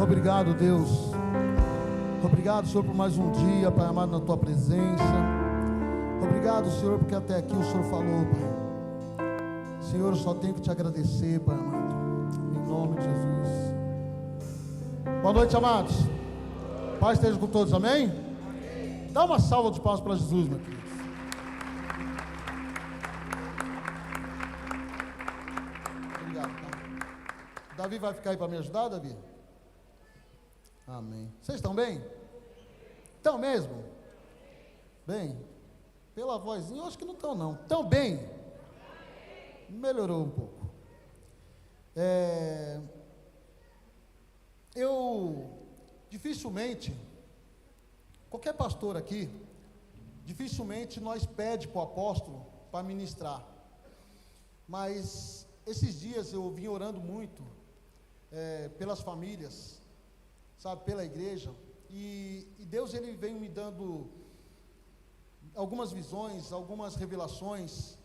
Obrigado, Deus. Obrigado, Senhor, por mais um dia, Pai amado, na Tua presença. Obrigado, Senhor, porque até aqui o Senhor falou, Pai. Senhor, eu só tenho que Te agradecer, Pai amado, em nome de Jesus. Boa noite, amados. Pai esteja com todos, amém? Dá uma salva de palmas para Jesus, meu querido. Obrigado, tá? Davi vai ficar aí para me ajudar, Davi? Amém. Vocês estão bem? Estão mesmo? Bem? Pela vozinha, eu acho que não estão não. Estão bem? Melhorou um pouco. Dificilmente, qualquer pastor aqui, dificilmente nós pede para o apóstolo para ministrar. Mas esses dias eu vim orando muito pelas famílias, sabe, pela igreja, e Deus ele veio me dando algumas visões, algumas revelações,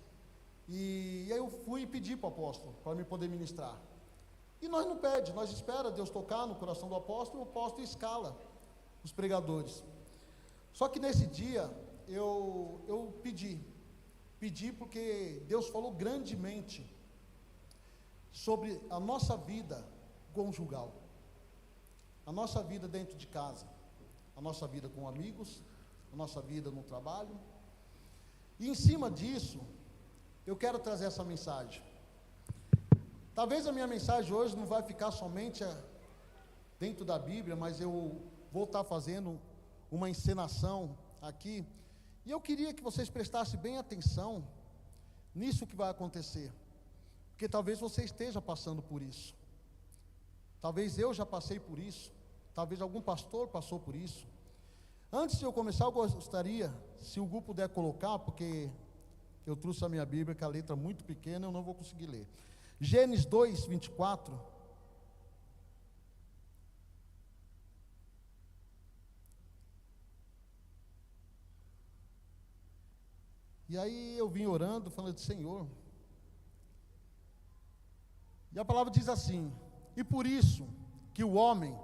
e aí eu fui pedir para o apóstolo, para me poder ministrar. E nós não pede, nós espera Deus tocar no coração do apóstolo, e o apóstolo escala os pregadores. Só que nesse dia, eu pedi porque Deus falou grandemente sobre a nossa vida conjugal, a nossa vida dentro de casa, a nossa vida com amigos, a nossa vida no trabalho. E em cima disso, eu quero trazer essa mensagem. Talvez a minha mensagem hoje não vai ficar somente dentro da Bíblia, mas eu vou estar fazendo uma encenação aqui. E eu queria que vocês prestassem bem atenção nisso que vai acontecer. Porque talvez você esteja passando por isso. Talvez eu já passei por isso. Talvez algum pastor passou por isso. Antes de eu começar, eu gostaria, se o grupo puder colocar, porque eu trouxe a minha Bíblia, que a letra é muito pequena, eu não vou conseguir ler. Gênesis 2, 24. E aí eu vim orando, falando, Senhor. E a palavra diz assim: e por isso que o homem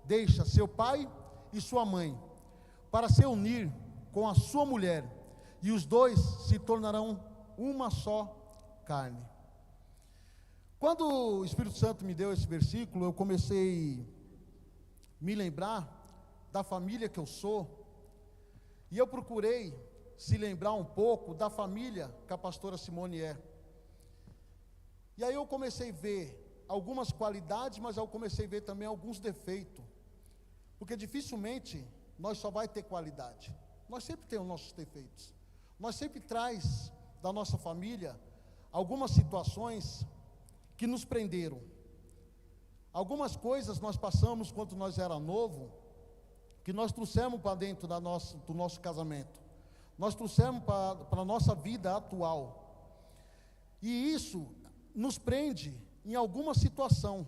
deixa seu pai e sua mãe, para se unir com a sua mulher, e os dois se tornarão uma só carne. Quando o Espírito Santo me deu esse versículo, eu comecei a me lembrar da família que eu sou, e eu procurei se lembrar um pouco da família que a pastora Simone é. E aí eu comecei a ver algumas qualidades, mas eu comecei a ver também alguns defeitos. Porque dificilmente nós só vai ter qualidade. Nós sempre temos nossos defeitos. Nós sempre traz da nossa família algumas situações que nos prenderam. Algumas coisas nós passamos quando nós era novo, que nós trouxemos para dentro do nosso casamento. Nós trouxemos para a nossa vida atual. E isso nos prende em alguma situação.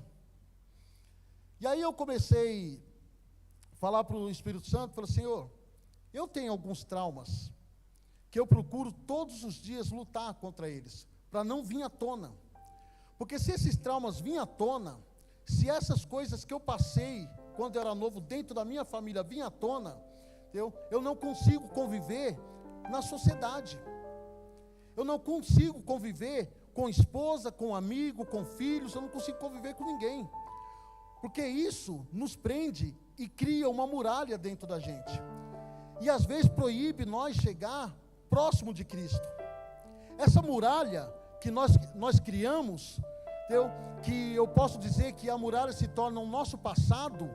E aí eu comecei a falar para o Espírito Santo, falei, Senhor, eu tenho alguns traumas, que eu procuro todos os dias lutar contra eles, para não vir à tona. Porque se esses traumas virem à tona, se essas coisas que eu passei, quando eu era novo, dentro da minha família, virem à tona, eu não consigo conviver na sociedade. Eu não consigo conviver com esposa, com amigo, com filhos, eu não consigo conviver com ninguém. Porque isso nos prende e cria uma muralha dentro da gente. E às vezes proíbe nós chegar próximo de Cristo. Essa muralha que nós criamos, que eu posso dizer que a muralha se torna o nosso passado,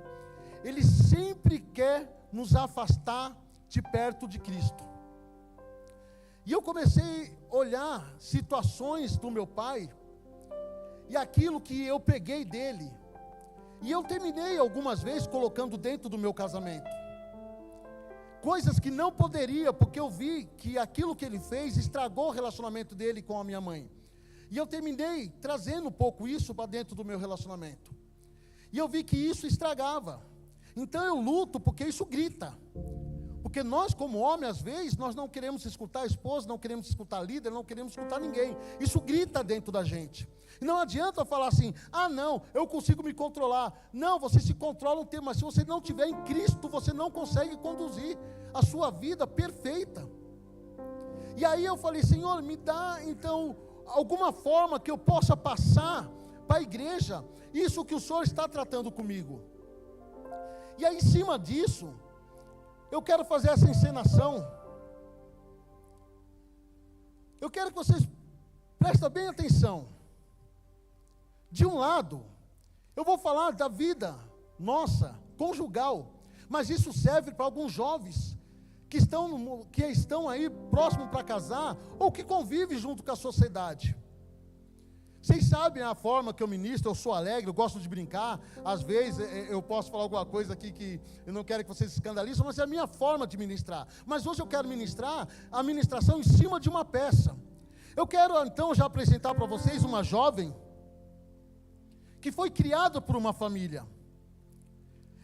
ele sempre quer nos afastar de perto de Cristo. E eu comecei a olhar situações do meu pai, e aquilo que eu peguei dele, e eu terminei algumas vezes colocando dentro do meu casamento, coisas que não poderia, porque eu vi que aquilo que ele fez estragou o relacionamento dele com a minha mãe, e eu terminei trazendo um pouco isso para dentro do meu relacionamento, e eu vi que isso estragava. Então eu luto porque isso grita, Porque nós, como homem, às vezes, nós não queremos escutar a esposa, não queremos escutar a líder, não queremos escutar ninguém. Isso grita dentro da gente. E não adianta falar assim, não, eu consigo me controlar. Não, você se controla um tempo, mas se você não estiver em Cristo, você não consegue conduzir a sua vida perfeita. E aí eu falei, Senhor, me dá, então, alguma forma que eu possa passar para a igreja isso que o Senhor está tratando comigo. E aí, em cima disso, eu quero fazer essa encenação. Eu quero que vocês prestem bem atenção. De um lado, eu vou falar da vida nossa, conjugal, mas isso serve para alguns jovens que estão aí próximo para casar, ou que convivem junto com a sociedade. Vocês sabem a forma que eu ministro, eu sou alegre, eu gosto de brincar. Às vezes eu posso falar alguma coisa aqui que eu não quero que vocês se escandalizem, mas é a minha forma de ministrar. Mas hoje eu quero ministrar a ministração em cima de uma peça. Eu quero então já apresentar para vocês uma jovem que foi criada por uma família.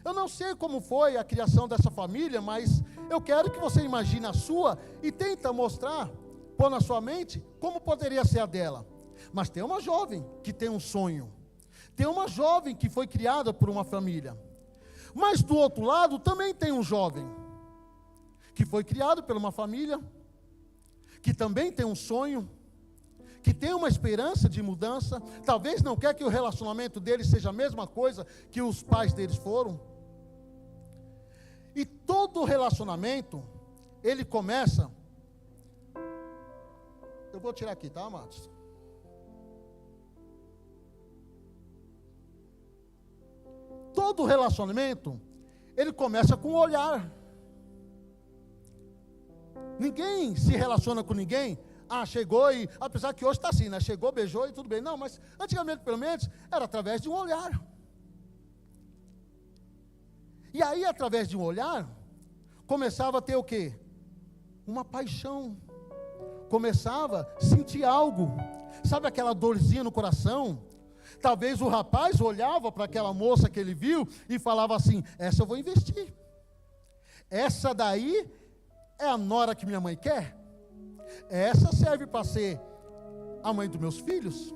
Eu não sei como foi a criação dessa família, mas eu quero que você imagine a sua e tenta mostrar, pôr na sua mente, como poderia ser a dela. Mas tem uma jovem que tem um sonho. Tem uma jovem que foi criada por uma família. Mas do outro lado também tem um jovem que foi criado por uma família, que também tem um sonho, que tem uma esperança de mudança, talvez não quer que o relacionamento deles seja a mesma coisa que os pais deles foram. E todo relacionamento, ele começa, eu vou tirar aqui, tá, amados? Todo relacionamento, ele começa com o olhar. Ninguém se relaciona com ninguém, chegou e, apesar que hoje está assim, né? Chegou, beijou e tudo bem. Não, mas antigamente, pelo menos, era através de um olhar. E aí, através de um olhar, começava a ter o quê? Uma paixão. Começava a sentir algo. Sabe aquela dorzinha no coração? Talvez o rapaz olhava para aquela moça que ele viu e falava assim, essa eu vou investir. Essa daí é a nora que minha mãe quer. Essa serve para ser a mãe dos meus filhos.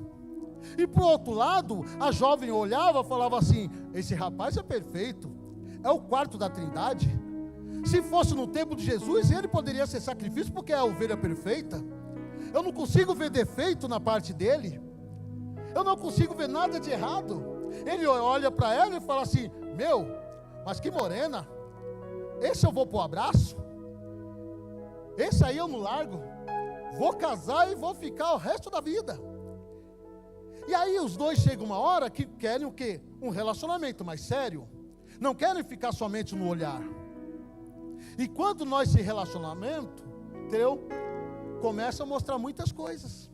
E por outro lado, a jovem olhava e falava assim, esse rapaz é perfeito, é o quarto da Trindade. Se fosse no tempo de Jesus, ele poderia ser sacrifício porque é a ovelha perfeita. Eu não consigo ver defeito na parte dele. Eu não consigo ver nada de errado. Ele olha para ela e fala assim, mas que morena. Esse eu vou pro abraço. Esse aí eu não largo. Vou casar e vou ficar o resto da vida. E aí os dois chegam uma hora que querem o quê? Um relacionamento mais sério. Não querem ficar somente no olhar. E quando nós se relacionamento, entendeu? Começa a mostrar muitas coisas.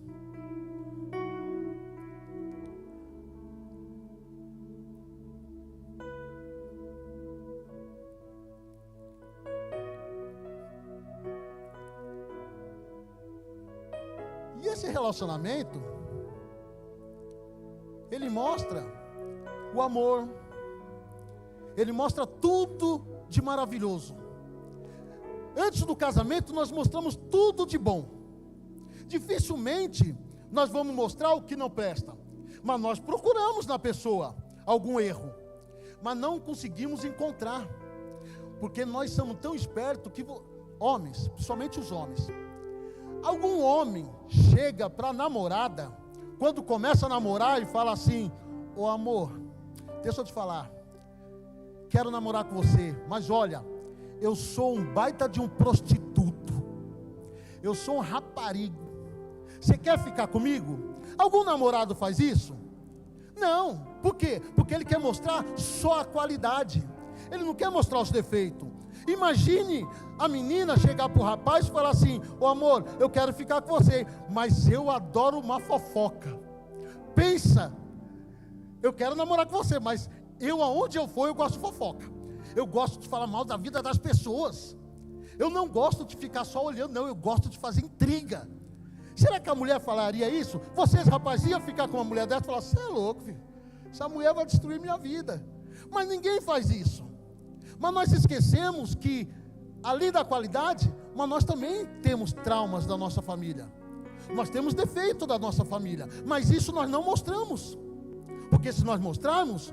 E esse relacionamento, ele mostra o amor, ele mostra tudo de maravilhoso. Antes do casamento, nós mostramos tudo de bom. Dificilmente nós vamos mostrar o que não presta, mas nós procuramos na pessoa algum erro, mas não conseguimos encontrar, porque nós somos tão espertos que homens, principalmente os homens, algum homem chega para a namorada, quando começa a namorar e fala assim, ô amor, deixa eu te falar, quero namorar com você, mas olha, eu sou um baita de um prostituto, eu sou um raparigo, você quer ficar comigo? Algum namorado faz isso? Não, por quê? Porque ele quer mostrar só a qualidade, ele não quer mostrar os defeitos. Imagine a menina chegar para o rapaz e falar assim, ô amor, eu quero ficar com você, mas eu adoro uma fofoca. Pensa, eu quero namorar com você, mas aonde eu for, eu gosto de fofoca. Eu gosto de falar mal da vida das pessoas. Eu não gosto de ficar só olhando, não, eu gosto de fazer intriga. Será que a mulher falaria isso? Vocês, rapaz, iam ficar com uma mulher dessa e falar, você é louco, filho. Essa mulher vai destruir minha vida. Mas ninguém faz isso. Mas nós esquecemos que além da qualidade, mas nós também temos traumas da nossa família. Nós temos defeito da nossa família, mas isso nós não mostramos. Porque se nós mostrarmos,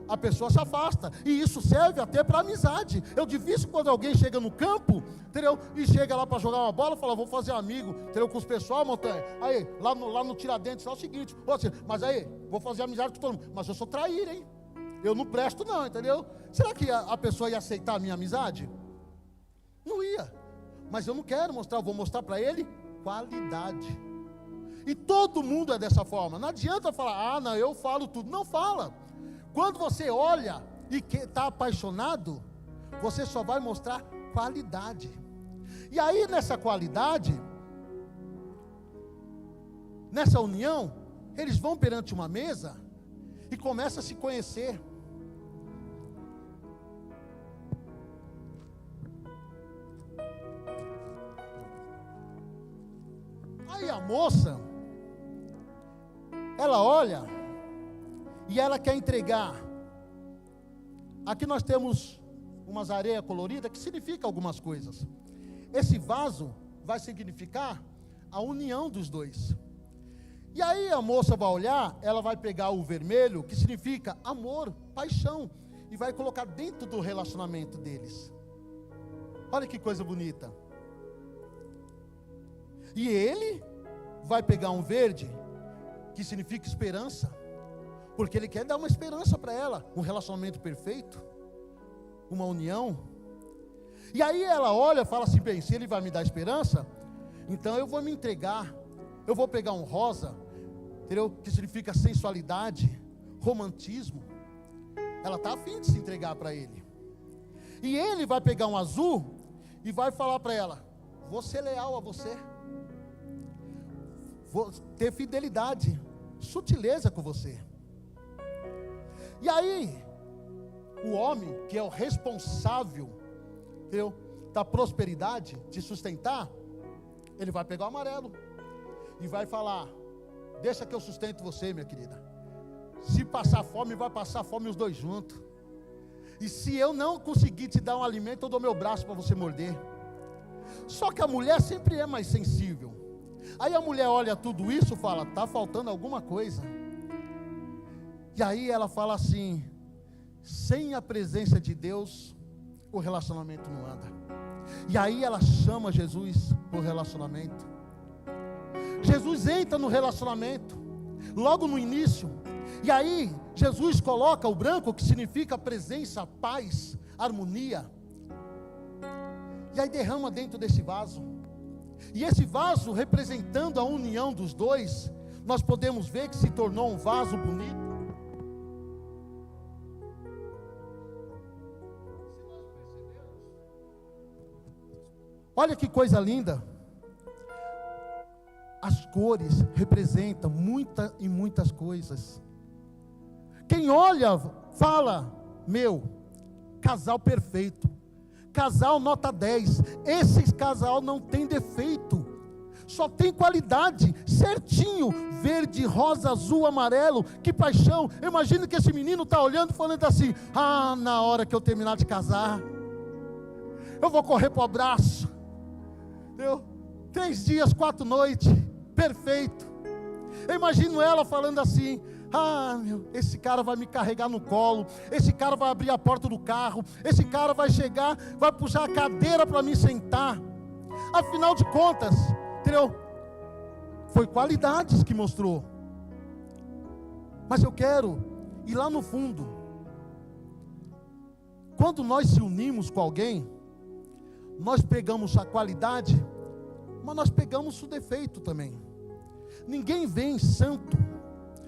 a pessoa se afasta. E isso serve até para amizade. Eu difícil quando alguém chega no campo, entendeu? E chega lá para jogar uma bola, fala, vou fazer amigo, entendeu? Com os pessoal, Montanha. Aí, lá no Tiradentes, é o seguinte, mas aí, vou fazer amizade com todo mundo. Mas eu sou traíra, hein? Eu não presto não, entendeu? Será que a pessoa ia aceitar a minha amizade? Não ia. Mas eu não quero mostrar, eu vou mostrar para ele qualidade. E todo mundo é dessa forma. Não adianta falar, não, eu falo tudo. Não fala. Quando você olha e está apaixonado, você só vai mostrar qualidade. E aí nessa qualidade, nessa união, eles vão perante uma mesa e começam a se conhecer. Aí a moça, ela olha e ela quer entregar. Aqui nós temos umas areias coloridas que significa algumas coisas. Esse vaso vai significar a união dos dois. E aí a moça vai olhar, ela vai pegar o vermelho, que significa amor, paixão, e vai colocar dentro do relacionamento deles. Olha que coisa bonita. E ele vai pegar um verde, que significa esperança, porque ele quer dar uma esperança para ela, um relacionamento perfeito, uma união. E aí ela olha e fala assim, bem, se ele vai me dar esperança, então eu vou me entregar, eu vou pegar um rosa, entendeu? Que significa sensualidade, romantismo. Ela está afim de se entregar para ele. E ele vai pegar um azul e vai falar para ela, vou ser leal a você, vou ter fidelidade, sutileza com você. E aí, o homem, que é o responsável, entendeu, da prosperidade, de sustentar, ele vai pegar o amarelo e vai falar, deixa que eu sustento você, minha querida. Se passar fome, vai passar fome os dois juntos. E se eu não conseguir te dar um alimento, eu dou meu braço para você morder. Só que a mulher sempre é mais sensível. Aí a mulher olha tudo isso e fala, está faltando alguma coisa. E aí ela fala assim, sem a presença de Deus, o relacionamento não anda. E aí ela chama Jesus para o relacionamento. Jesus entra no relacionamento, logo no início. E aí Jesus coloca o branco, que significa presença, paz, harmonia. E aí derrama dentro desse vaso. E esse vaso, representando a união dos dois, nós podemos ver que se tornou um vaso bonito. Olha que coisa linda. As cores representam muitas coisas. Quem olha, fala, meu, casal perfeito. Casal nota 10, esse casal não tem defeito, só tem qualidade, certinho, verde, rosa, azul, amarelo, que paixão. Imagina que esse menino está olhando e falando assim, na hora que eu terminar de casar, eu vou correr para o abraço, entendeu? 3 dias, 4 noites, perfeito. Eu imagino ela falando assim, esse cara vai me carregar no colo, esse cara vai abrir a porta do carro, esse cara vai chegar, vai puxar a cadeira para me sentar. Afinal de contas, entendeu? Foi qualidades que mostrou. Mas eu quero ir lá no fundo. Quando nós se unimos com alguém, nós pegamos a qualidade, mas nós pegamos o defeito também. Ninguém vem santo,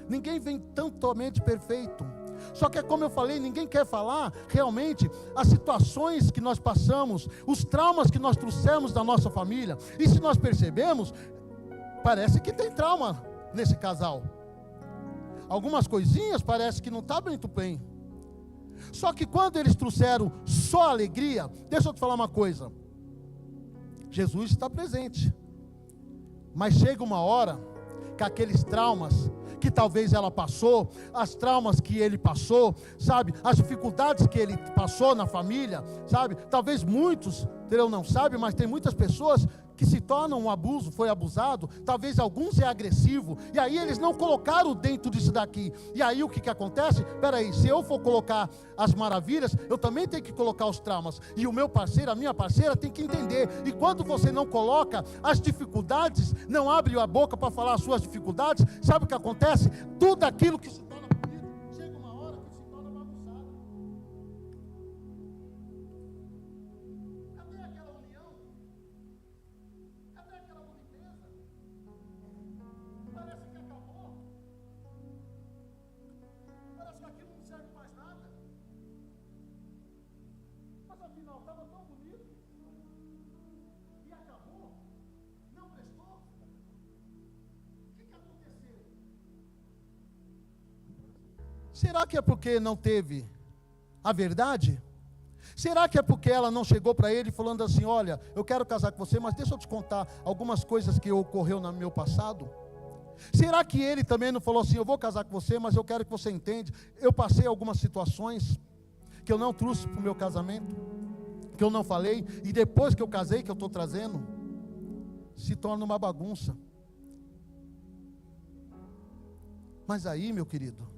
ninguém vem totalmente perfeito. Só que, como eu falei, ninguém quer falar realmente as situações que nós passamos, os traumas que nós trouxemos da nossa família. E se nós percebemos, parece que tem trauma nesse casal. Algumas coisinhas parece que não está muito bem. Só que quando eles trouxeram só alegria, deixa eu te falar uma coisa. Jesus está presente. Mas chega uma hora que aqueles traumas que talvez ela passou, as traumas que ele passou, sabe, as dificuldades que ele passou na família, sabe, talvez muitos Pedrão não sabe, mas tem muitas pessoas que se tornam um abuso, foi abusado, talvez alguns é agressivo, e aí eles não colocaram dentro disso daqui, e aí o que acontece? Peraí, se eu for colocar as maravilhas, eu também tenho que colocar os traumas, e o meu parceiro, a minha parceira tem que entender, e quando você não coloca as dificuldades, não abre a boca para falar as suas dificuldades, sabe o que acontece? Tudo aquilo que se torna bonito, chega uma hora que se torna bagunçado. Cadê aquela união? Cadê aquela boniteza? Parece que acabou. Parece que aquilo não serve mais nada. Mas afinal, estava tão bonito. E acabou. Não prestou. O que aconteceu? Será que é porque não teve a verdade? Será que é porque ela não chegou para ele falando assim, olha, eu quero casar com você, mas deixa eu te contar algumas coisas que ocorreu no meu passado? Será que ele também não falou assim, eu vou casar com você, mas eu quero que você entenda, eu passei algumas situações que eu não trouxe para o meu casamento, que eu não falei, e depois que eu casei, que eu estou trazendo, se torna uma bagunça. Mas aí, meu querido,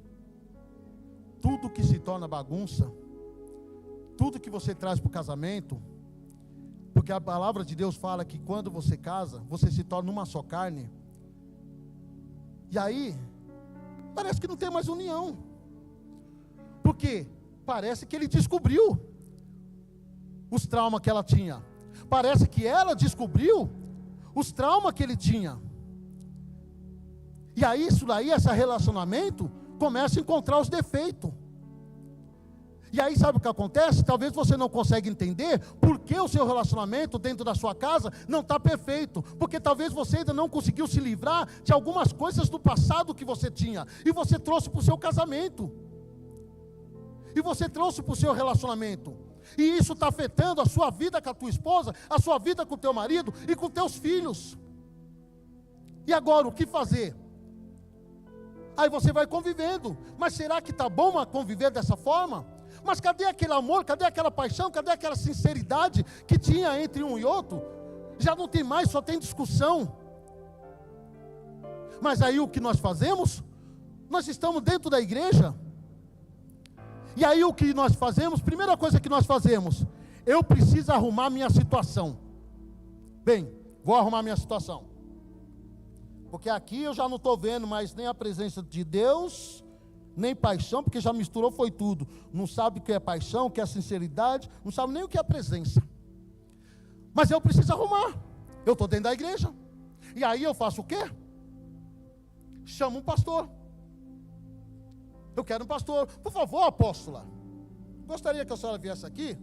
tudo que se torna bagunça, tudo que você traz para o casamento, porque a palavra de Deus fala que quando você casa, você se torna uma só carne, e aí, parece que não tem mais união, porque parece que ele descobriu os traumas que ela tinha, parece que ela descobriu os traumas que ele tinha, e aí isso daí, esse relacionamento, começa a encontrar os defeitos. E aí sabe o que acontece? Talvez você não consiga entender por que o seu relacionamento dentro da sua casa não está perfeito. Porque talvez você ainda não conseguiu se livrar de algumas coisas do passado que você tinha. E você trouxe para o seu casamento. E você trouxe para o seu relacionamento. E isso está afetando a sua vida com a tua esposa, a sua vida com o teu marido e com teus filhos. E agora, o que fazer? Aí você vai convivendo. Mas será que está bom conviver dessa forma? Mas cadê aquele amor, cadê aquela paixão, cadê aquela sinceridade que tinha entre um e outro? Já não tem mais, só tem discussão. Mas aí o que nós fazemos? Nós estamos dentro da igreja. E aí o que nós fazemos? Primeira coisa que nós fazemos, eu preciso arrumar minha situação. Bem, vou arrumar minha situação. Porque aqui eu já não estou vendo mais nem a presença de Deus, nem paixão, porque já misturou, foi tudo. Não sabe o que é paixão, o que é sinceridade, não sabe nem o que é presença. Mas eu preciso arrumar. Eu estou dentro da igreja. E aí eu faço o quê? Chamo um pastor. Eu quero um pastor. Por favor, apóstola, gostaria que a senhora viesse aqui.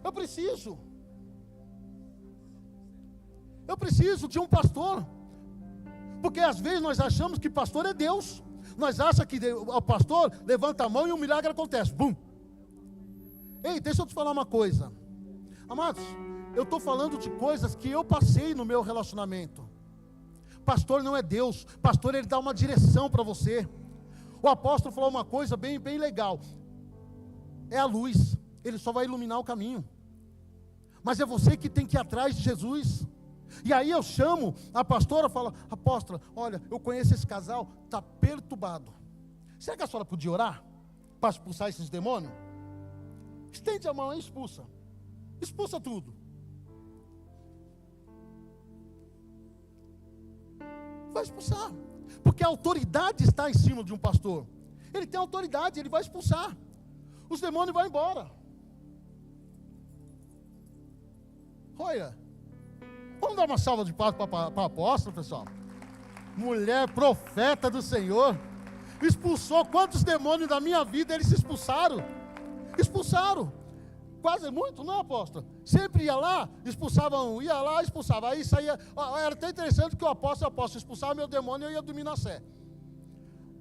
Eu preciso de um pastor. Porque às vezes nós achamos que pastor é Deus. Nós achamos que o pastor levanta a mão e um milagre acontece. Bum! Ei, deixa eu te falar uma coisa. Amados, eu estou falando de coisas que eu passei no meu relacionamento. Pastor não é Deus. Pastor, ele dá uma direção para você. O apóstolo falou uma coisa bem legal. É a luz. Ele só vai iluminar o caminho. Mas é você que tem que ir atrás de Jesus. E aí eu chamo a pastora e falo, apóstola, olha, eu conheço esse casal, está perturbado. Será que a senhora podia orar para expulsar esses demônios? Estende a mão e expulsa. Expulsa tudo. Vai expulsar. Porque a autoridade está em cima de um pastor. Ele tem autoridade, ele vai expulsar. Os demônios vão embora. Olha. Vamos dar uma salva de palmas para a apóstola, pessoal. Mulher profeta do Senhor. Expulsou quantos demônios da minha vida eles expulsaram? Expulsaram. Quase muito, não, apóstolo? Sempre ia lá, expulsavam, ia lá, expulsava. Aí saía. Era até interessante que o apóstolo expulsava meu demônio e eu ia dormir na sé.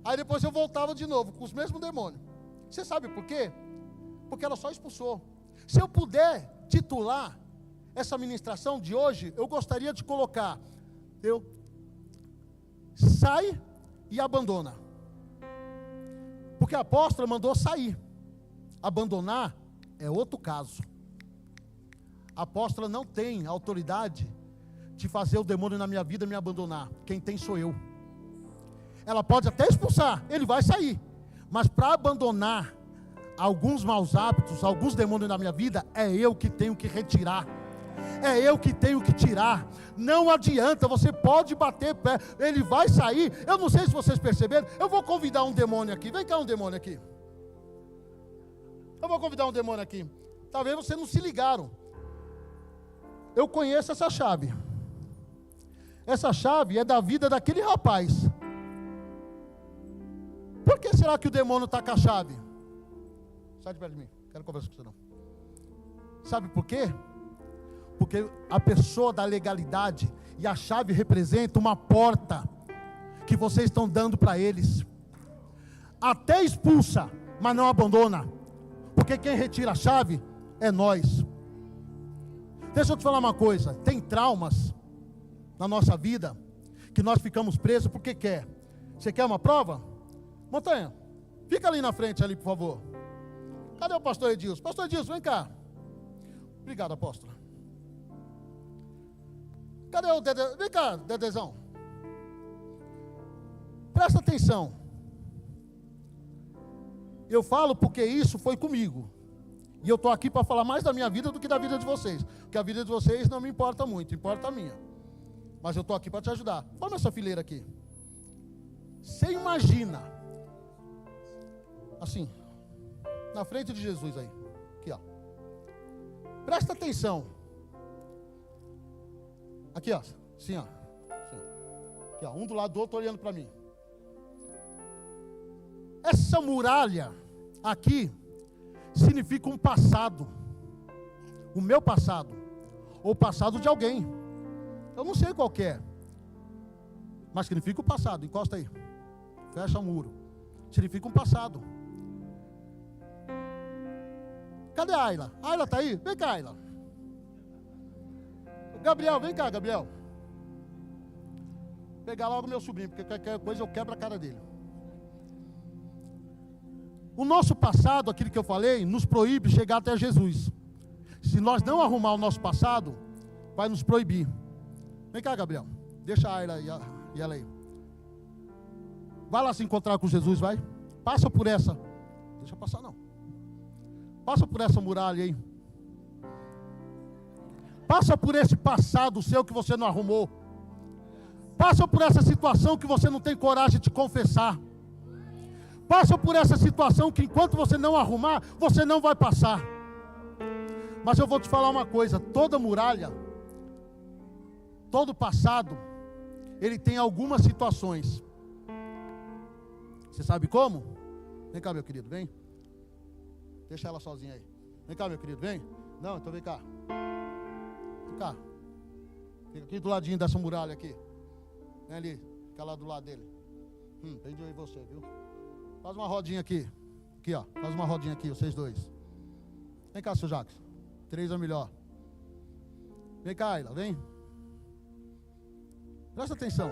Aí depois eu voltava de novo com os mesmos demônios. Você sabe por quê? Porque ela só expulsou. Se eu puder titular essa ministração de hoje, eu gostaria de colocar, sai e abandona. Porque a apóstola mandou sair. Abandonar é outro caso. A apóstola não tem autoridade de fazer o demônio na minha vida me abandonar. Quem tem sou eu. Ela pode até expulsar, ele vai sair. Mas para abandonar alguns maus hábitos, alguns demônios na minha vida, é eu que tenho que retirar. É eu que tenho que tirar. Não adianta, você pode bater pé, ele vai sair. Eu não sei se vocês perceberam. Eu vou convidar um demônio aqui. Vem cá, um demônio aqui. Eu vou convidar um demônio aqui. Talvez vocês não se ligaram. Eu conheço essa chave. Essa chave é da vida daquele rapaz. Por que será que o demônio está com a chave? Sai de perto de mim, quero conversar com você não. Sabe por quê? Porque a pessoa da legalidade e a chave representa uma porta que vocês estão dando para eles. Até expulsa, mas não abandona. Porque quem retira a chave é nós. Deixa eu te falar uma coisa. Tem traumas na nossa vida que nós ficamos presos porque quer. Você quer uma prova? Montanha, fica ali na frente ali, por favor. Cadê o pastor Edilson? Pastor Edilson, vem cá. Obrigado, apóstolo. Cadê o Dede? Vem cá, Dedezão. Presta atenção. Eu falo porque isso foi comigo. E eu estou aqui para falar mais da minha vida do que da vida de vocês. Porque a vida de vocês não me importa muito, importa a minha. Mas eu estou aqui para te ajudar. Forma essa fileira aqui. Você imagina, assim, na frente de Jesus aí. Aqui, ó. Presta atenção. Aqui, ó. Assim, ó. Aqui, ó. Um do lado do outro olhando para mim. Essa muralha aqui significa um passado. O meu passado. Ou o passado de alguém. Eu não sei qual que é. Mas significa o passado. Encosta aí. Fecha o muro. Significa um passado. Cadê a Ayla? A Ayla está aí? Vem cá, Ayla. Gabriel, vem cá, Gabriel. Vou pegar logo meu sobrinho, porque qualquer coisa eu quebro a cara dele. O nosso passado, aquilo que eu falei, nos proíbe chegar até Jesus. Se nós não arrumar o nosso passado, vai nos proibir. Vem cá, Gabriel. Deixa a Ayla e ela aí. Vai lá se encontrar com Jesus, vai. Passa por essa. Deixa passar não. Passa por essa muralha aí. Passa por esse passado seu que você não arrumou. Passa por essa situação que você não tem coragem de confessar. Passa por essa situação que enquanto você não arrumar, você não vai passar. Mas eu vou te falar uma coisa. Toda muralha, todo passado, ele tem algumas situações. Você sabe como? Vem cá, meu querido, vem. Deixa ela sozinha aí. Vem cá, meu querido, vem. Não, então vem cá. Vem cá. Fica aqui do ladinho dessa muralha aqui. Vem ali, fica lá do lado dele. Vem de eu e você, viu? Faz uma rodinha aqui. Aqui, ó. Faz uma rodinha aqui, vocês dois. Vem cá, seu Jacques. 3 é melhor. Vem cá, Ayla, vem. Presta atenção.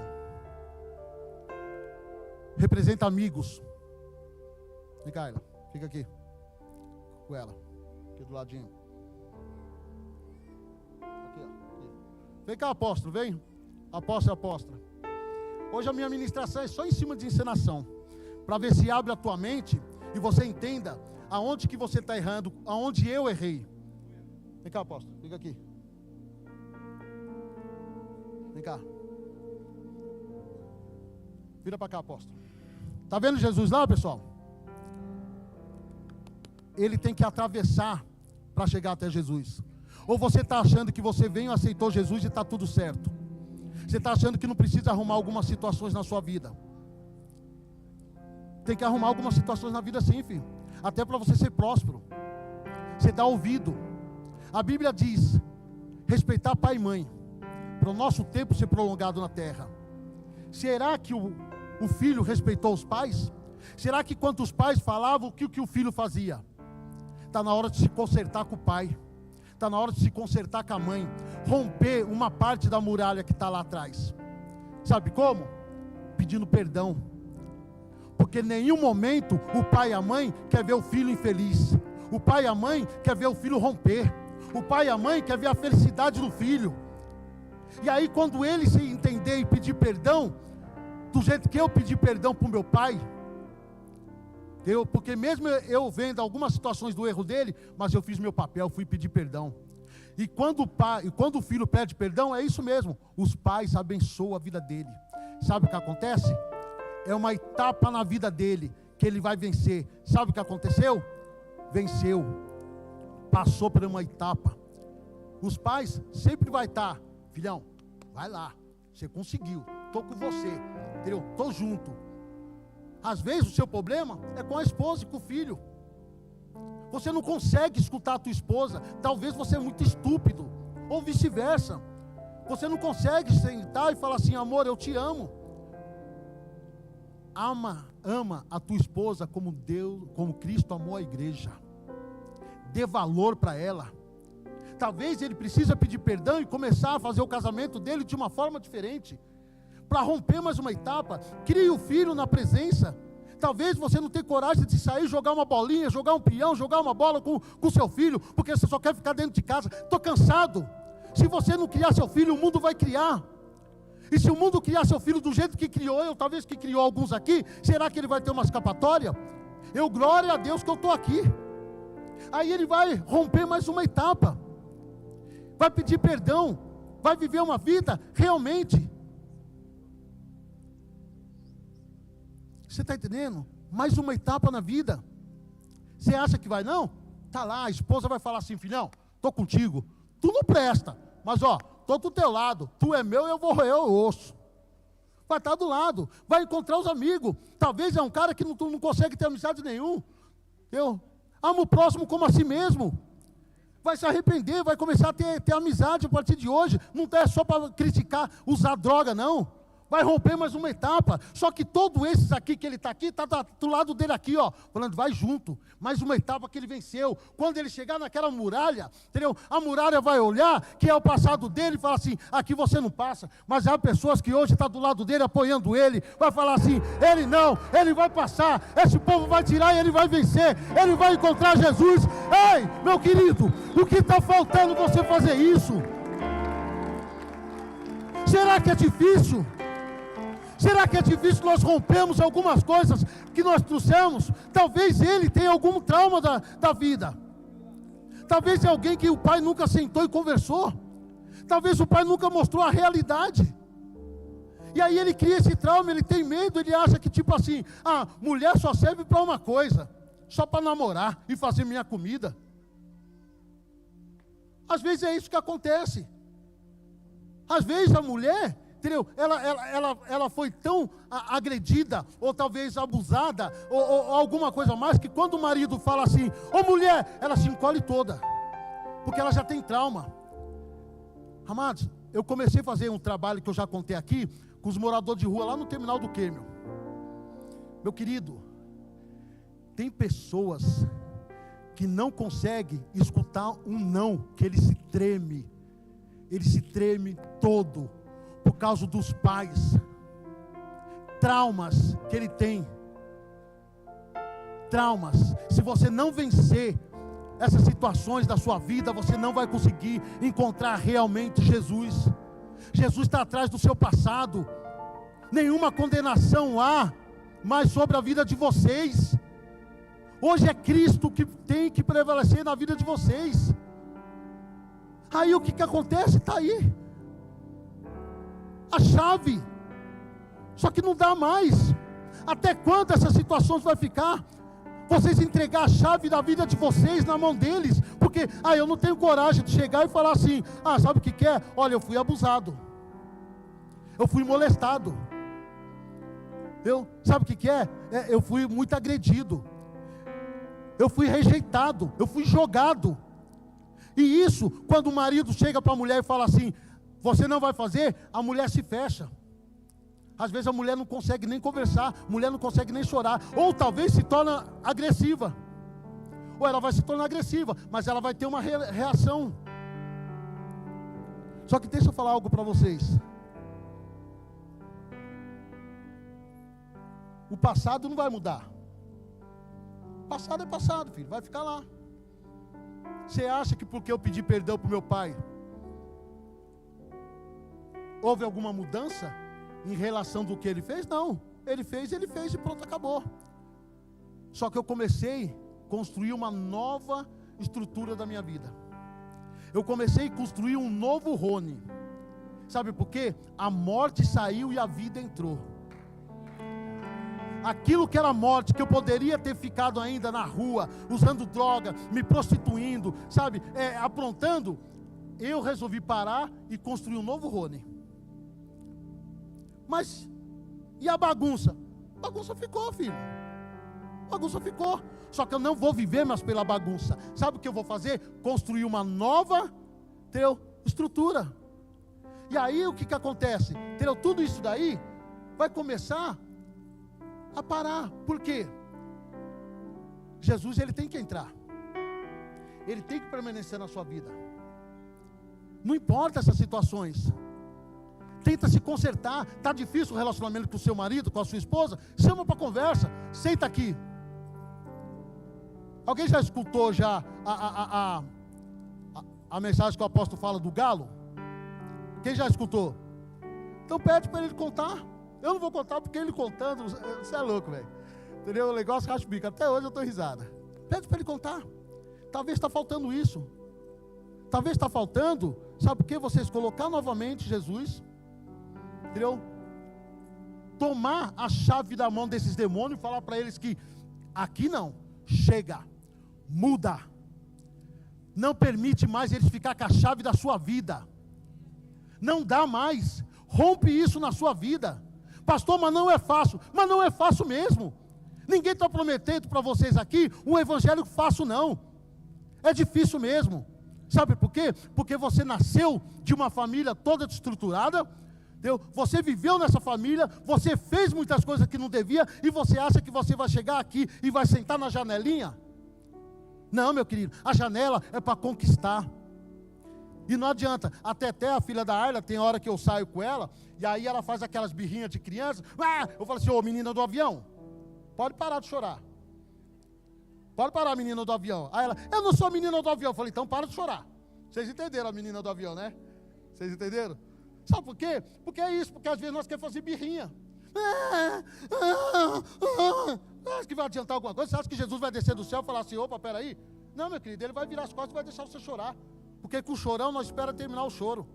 Representa amigos. Vem cá, Ayla. Fica aqui. Com ela. Aqui do ladinho. Aqui, ó. Aqui. Vem cá, apóstolo, vem. Apóstolo e apóstola. Hoje a minha ministração é só em cima de encenação. Para ver se abre a tua mente e você entenda aonde que você está errando, aonde eu errei. Vem cá, apóstolo. Fica aqui. Vem cá. Vira para cá, apóstolo. Está vendo Jesus lá, pessoal? Ele tem que atravessar para chegar até Jesus. Ou você está achando que você veio e aceitou Jesus e está tudo certo? Você está achando que não precisa arrumar algumas situações na sua vida? Tem que arrumar algumas situações na vida sim, filho. Até para você ser próspero. Você dá ouvido. A Bíblia diz: respeitar pai e mãe, para o nosso tempo ser prolongado na terra. Será que o filho respeitou os pais? Será que quando os pais falavam, o que o filho fazia? Está na hora de se consertar com o pai. Está na hora de se consertar com a mãe. Romper uma parte da muralha que está lá atrás. Sabe como? Pedindo perdão. Porque em nenhum momento o pai e a mãe quer ver o filho infeliz. O pai e a mãe quer ver o filho romper. O pai e a mãe querem ver a felicidade do filho. E aí quando ele se entender e pedir perdão, do jeito que eu pedi perdão para o meu pai, porque mesmo eu vendo algumas situações do erro dele, mas eu fiz meu papel, fui pedir perdão. E quando o filho pede perdão, é isso mesmo, os pais abençoam a vida dele. Sabe o que acontece? É uma etapa na vida dele, que ele vai vencer. Sabe o que aconteceu? Venceu, passou por uma etapa. Os pais sempre vai estar, filhão, vai lá, você conseguiu, estou com você, entendeu? Estou junto. Às vezes o seu problema é com a esposa e com o filho. Você não consegue escutar a tua esposa, talvez você é muito estúpido, ou vice-versa. Você não consegue sentar e falar assim: amor, eu te amo. Ama a tua esposa como Cristo amou a igreja. Dê valor para ela. Talvez ele precisa pedir perdão e começar a fazer o casamento dele de uma forma diferente, para romper mais uma etapa. Crie o filho na presença. Talvez você não tenha coragem de sair, jogar uma bolinha, jogar um peão, jogar uma bola com seu filho, porque você só quer ficar dentro de casa. Estou cansado. Se você não criar seu filho, o mundo vai criar. E se o mundo criar seu filho do jeito que criou eu, talvez que criou alguns aqui, será que ele vai ter uma escapatória? Glória a Deus que eu estou aqui. Aí ele vai romper mais uma etapa, vai pedir perdão, vai viver uma vida realmente. Você está entendendo? Mais uma etapa na vida. Você acha que vai não? Está lá, a esposa vai falar assim: filhão, estou contigo, tu não presta, mas estou do teu lado, tu é meu, eu vou roer o osso. Vai estar do lado, vai encontrar os amigos. Talvez é um cara que não consegue ter amizade nenhum. Eu amo o próximo como a si mesmo. Vai se arrepender, vai começar a ter amizade a partir de hoje. Não é só para criticar, usar droga não. Vai romper mais uma etapa. Só que todos esses aqui que ele está aqui, está do lado dele aqui, falando: vai junto. Mais uma etapa que ele venceu. Quando ele chegar naquela muralha, entendeu? A muralha vai olhar, que é o passado dele, e falar assim: aqui você não passa. Mas há pessoas que hoje estão do lado dele, apoiando ele. Vai falar assim: ele não, ele vai passar. Esse povo vai tirar e ele vai vencer. Ele vai encontrar Jesus. Ei, meu querido, o que está faltando você fazer isso? Será que é difícil? Será que é difícil nós rompermos algumas coisas que nós trouxemos? Talvez ele tenha algum trauma da vida. Talvez é alguém que o pai nunca sentou e conversou. Talvez o pai nunca mostrou a realidade. E aí ele cria esse trauma, ele tem medo, ele acha que tipo assim: mulher só serve para uma coisa, só para namorar e fazer minha comida. Às vezes é isso que acontece. Às vezes a mulher, entendeu? Ela foi tão agredida, ou talvez abusada, ou alguma coisa mais, que quando o marido fala assim: ô mulher, ela se encolhe toda, porque ela já tem trauma. Amados, eu comecei a fazer um trabalho que eu já contei aqui, com os moradores de rua, lá no terminal do Quêmio. Meu querido, tem pessoas que não conseguem escutar um não, que ele se treme todo, por causa dos pais, traumas que ele tem, traumas. Se você não vencer essas situações da sua vida, você não vai conseguir encontrar realmente Jesus. Jesus está atrás do seu passado. Nenhuma condenação há mais sobre a vida de vocês. Hoje é Cristo que tem que prevalecer na vida de vocês. Aí o que acontece? Está aí a chave, só que não dá mais. Até quando essas situações vai ficar? Vocês entregar a chave da vida de vocês na mão deles, porque eu não tenho coragem de chegar e falar assim: sabe o que é? Olha, eu fui abusado, eu fui molestado, sabe o que é? Eu fui muito agredido, eu fui rejeitado, eu fui jogado. E isso, quando o marido chega para a mulher e fala assim: você não vai fazer, a mulher se fecha. Às vezes a mulher não consegue nem conversar, a mulher não consegue nem chorar, ou talvez se torna agressiva. Ou ela vai se tornar agressiva, mas ela vai ter uma reação. Só que deixa eu falar algo para vocês. O passado não vai mudar. Passado é passado, filho, vai ficar lá. Você acha que porque eu pedi perdão para o meu pai, houve alguma mudança em relação do que ele fez? Não, ele fez e pronto, acabou. Só que eu comecei a construir uma nova estrutura da minha vida. Eu comecei a construir um novo Rony. Sabe por quê? A morte saiu e a vida entrou. Aquilo que era morte, que eu poderia ter ficado ainda na rua, usando droga, me prostituindo, sabe, aprontando, eu resolvi parar e construir um novo Rony. Mas, e a bagunça? A bagunça ficou, filho. A bagunça ficou. Só que eu não vou viver mais pela bagunça. Sabe o que eu vou fazer? Construir uma nova estrutura. E aí o que acontece? Tudo isso daí vai começar a parar. Por quê? Jesus, ele tem que entrar. Ele tem que permanecer na sua vida. Não importa essas situações. Tenta se consertar. Está difícil o relacionamento com o seu marido, com a sua esposa? Chama para conversa. Senta aqui. Alguém já escutou a mensagem que o apóstolo fala do galo? Quem já escutou? Então pede para ele contar. Eu não vou contar porque ele contando, você é louco, velho. Entendeu? O negócio racha o bico. Até hoje eu estou risada. Pede para ele contar. Talvez está faltando isso. Talvez está faltando, sabe por quê? Vocês colocar novamente Jesus, entendeu? Tomar a chave da mão desses demônios e falar para eles que aqui não, chega, muda. Não permite mais eles ficar com a chave da sua vida. Não dá mais. Rompe isso na sua vida. Pastor, mas não é fácil. Mas não é fácil mesmo. Ninguém está prometendo para vocês aqui um evangelho fácil, não. É difícil mesmo. Sabe por quê? Porque você nasceu de uma família toda estruturada. Entendeu? Você viveu nessa família. Você fez muitas coisas que não devia. E você acha que você vai chegar aqui e vai sentar na janelinha? Não, meu querido. A janela é para conquistar. E não adianta, até a filha da Ayla, tem hora que eu saio com ela, e aí ela faz aquelas birrinhas de criança. Eu falo assim, ô menina do avião, pode parar de chorar. Pode parar, menina do avião. Aí ela, eu não sou menina do avião. Eu falei, então para de chorar. Vocês entenderam a menina do avião, né? Vocês entenderam? Sabe por quê? Porque é isso, porque às vezes nós queremos fazer birrinha. Acha que vai adiantar alguma coisa? Você acha que Jesus vai descer do céu e falar assim, opa, peraí? Não, meu querido, ele vai virar as costas e vai deixar você chorar. Porque com o chorão nós esperamos terminar o choro.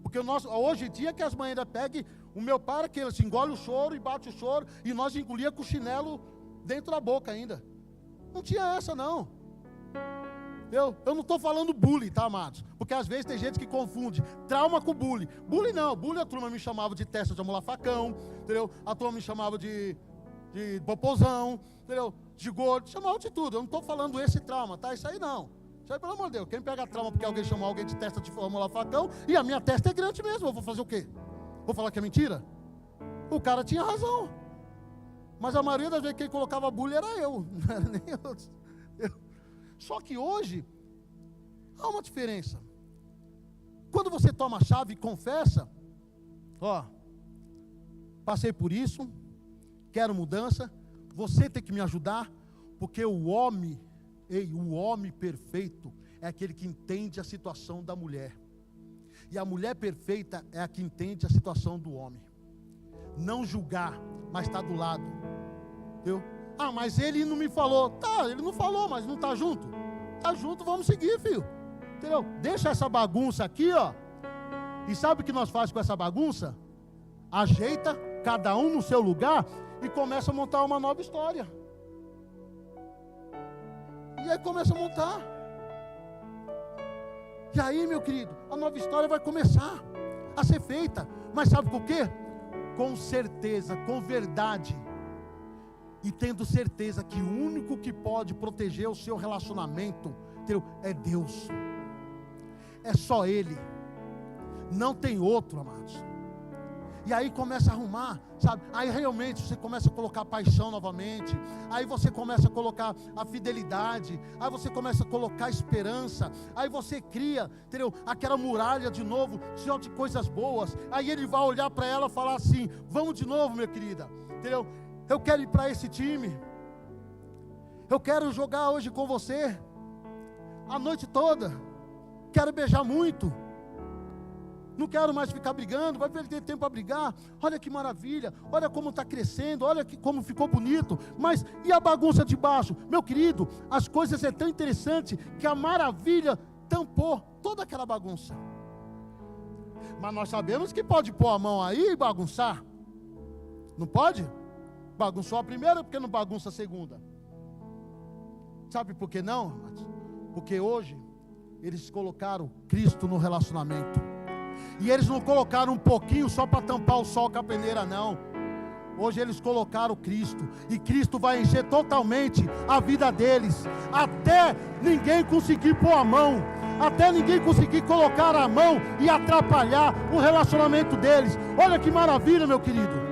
Porque hoje em dia que as mães ainda pegam, o meu pai que eles engole o choro e bate o choro, e nós engolia com o chinelo dentro da boca ainda. Não tinha essa não. Eu não estou falando bullying, tá, amados? Porque às vezes tem gente que confunde trauma com bullying. Bullying não, bullying a turma me chamava de testa de amolar facão, entendeu? A turma me chamava de popozão, entendeu? De gordo, chamava de tudo. Eu não estou falando esse trauma, tá? Isso aí não. Isso aí, pelo amor de Deus, quem pega trauma porque alguém chamou alguém de testa de amolar facão, e a minha testa é grande mesmo, eu vou fazer o quê? Vou falar que é mentira? O cara tinha razão. Mas a maioria das vezes quem colocava bullying era eu, não era nem eu. Só que hoje, há uma diferença. Quando você toma a chave e confessa, passei por isso, quero mudança, você tem que me ajudar, porque o homem perfeito é aquele que entende a situação da mulher. E a mulher perfeita é a que entende a situação do homem. Não julgar, mas está do lado. Entendeu? Mas ele não me falou. Tá, ele não falou, mas não está junto. Está junto, vamos seguir, filho. Entendeu? Deixa essa bagunça aqui, ó. E sabe o que nós fazemos com essa bagunça? Ajeita, cada um no seu lugar, e começa a montar uma nova história. E aí começa a montar. E aí, meu querido, a nova história vai começar a ser feita. Mas sabe por quê? Com certeza, com verdade. E tendo certeza que o único que pode proteger o seu relacionamento, entendeu? É Deus. É só Ele. Não tem outro, amados. E aí começa a arrumar, sabe? Aí realmente você começa a colocar a paixão novamente. Aí você começa a colocar a fidelidade. Aí você começa a colocar a esperança. Aí você cria, entendeu? Aquela muralha de novo, cheia de coisas boas. Aí ele vai olhar para ela e falar assim: vamos de novo, minha querida, entendeu? Eu quero ir para esse time. Eu quero jogar hoje com você. a noite toda, quero beijar muito, não quero mais ficar brigando, vai perder tempo a brigar. Olha que maravilha, olha como está crescendo, olha como ficou bonito. Mas e a bagunça de baixo? Meu querido, as coisas é tão interessante que a maravilha tampou toda aquela bagunça. Mas nós sabemos que pode pôr a mão aí e bagunçar. Não pode? Bagunçou a primeira, porque não bagunça a segunda? Sabe por que não? Porque hoje eles colocaram Cristo no relacionamento. E eles não colocaram um pouquinho só para tampar o sol com a peneira, não. Hoje eles colocaram Cristo, e Cristo vai encher totalmente a vida deles, até ninguém conseguir pôr a mão, até ninguém conseguir colocar a mão e atrapalhar o relacionamento deles. Olha que maravilha, meu querido.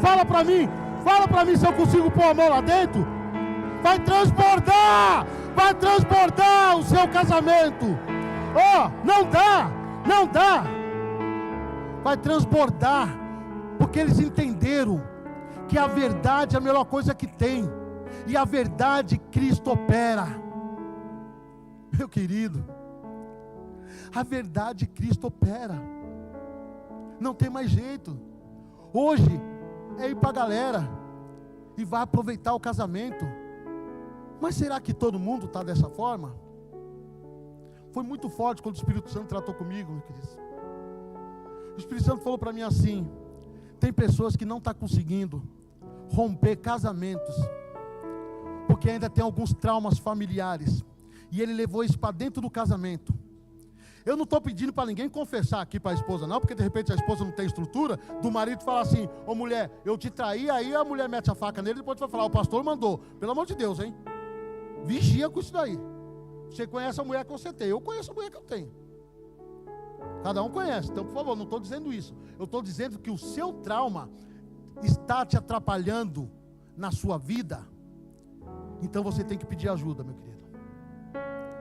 Fala para mim se eu consigo pôr a mão lá dentro. Vai transbordar o seu casamento. Oh, não dá. Vai transbordar, porque eles entenderam que a verdade é a melhor coisa que tem, e a verdade Cristo opera. Meu querido, a verdade Cristo opera, não tem mais jeito. Hoje é ir para a galera e vai aproveitar o casamento. Mas será que todo mundo está dessa forma? Foi muito forte quando o Espírito Santo tratou comigo, meu querido. O Espírito Santo falou para mim assim: tem pessoas que não estão conseguindo romper casamentos, porque ainda tem alguns traumas familiares, e ele levou isso para dentro do casamento. Eu não estou pedindo para ninguém confessar aqui para a esposa não, porque de repente a esposa não tem estrutura, do marido falar assim: ô mulher, eu te traí, aí a mulher mete a faca nele, e depois vai falar: o pastor mandou. Pelo amor de Deus, hein? Vigia com isso daí. Você conhece a mulher que você tem, eu conheço a mulher que eu tenho. Cada um conhece, então por favor, não estou dizendo isso. Eu estou dizendo que o seu trauma está te atrapalhando na sua vida. Então você tem que pedir ajuda, meu querido.